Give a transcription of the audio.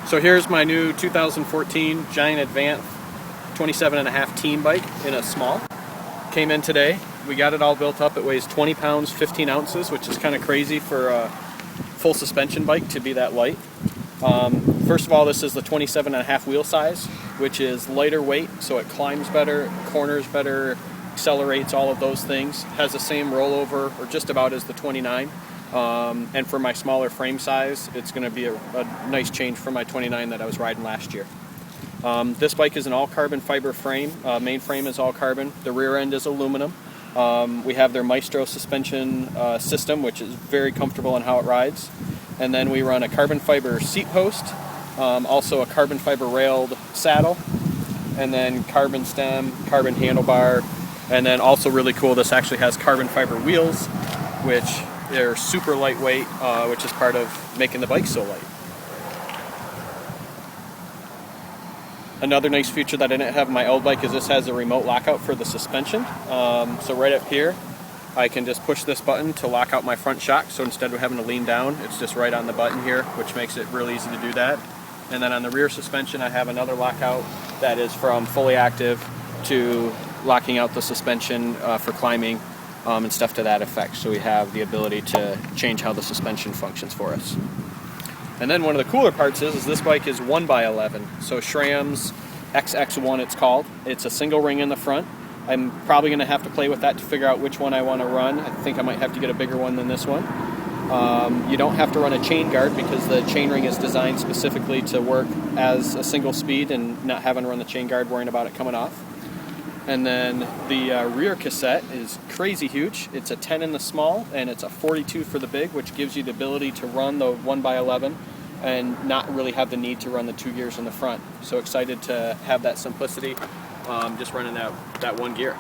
So here's my new 2014 Giant Advance 27.5 team bike in a small. Came in today. We got it all built up. It weighs 20 pounds, 15 ounces, which is kind of crazy for a full suspension bike to be that light. First of all, this is the 27.5 wheel size, which is lighter weight, so it climbs better, corners better, accelerates, all of those things. Has the same rollover, or just about, as the 29. And for my smaller frame size, it's going to be a nice change from my 29 that I was riding last year. This bike is an all carbon fiber frame. Main frame is all carbon. The rear end is aluminum. We have their Maestro suspension system, which is very comfortable in how it rides. And then we run a carbon fiber seat post, also a carbon fiber railed saddle, and then carbon stem, carbon handlebar, and then also really cool, this actually has carbon fiber wheels, which they're super lightweight, which is part of making the bike so light. Another nice feature that I didn't have in my old bike is this has a remote lockout for the suspension. So right up here, I can just push this button to lock out my front shock. So instead of having to lean down, it's just right on the button here, which makes it real easy to do that. And then on the rear suspension, I have another lockout that is from fully active to locking out the suspension for climbing and stuff to that effect. So we have the ability to change how the suspension functions for us. And then one of the cooler parts is this bike is 1x11. So SRAM's XX1 it's called. It's a single ring in the front. I'm probably going to have to play with that to figure out which one I want to run. I think I might have to get a bigger one than this one. You don't have to run a chain guard because the chain ring is designed specifically to work as a single speed and not having to run the chain guard, worrying about it coming off. And then the rear cassette is crazy huge. It's a 10 in the small and it's a 42 for the big, which gives you the ability to run the 1x11 and not really have the need to run the 2 gears in the front. So excited to have that simplicity, just running that one gear.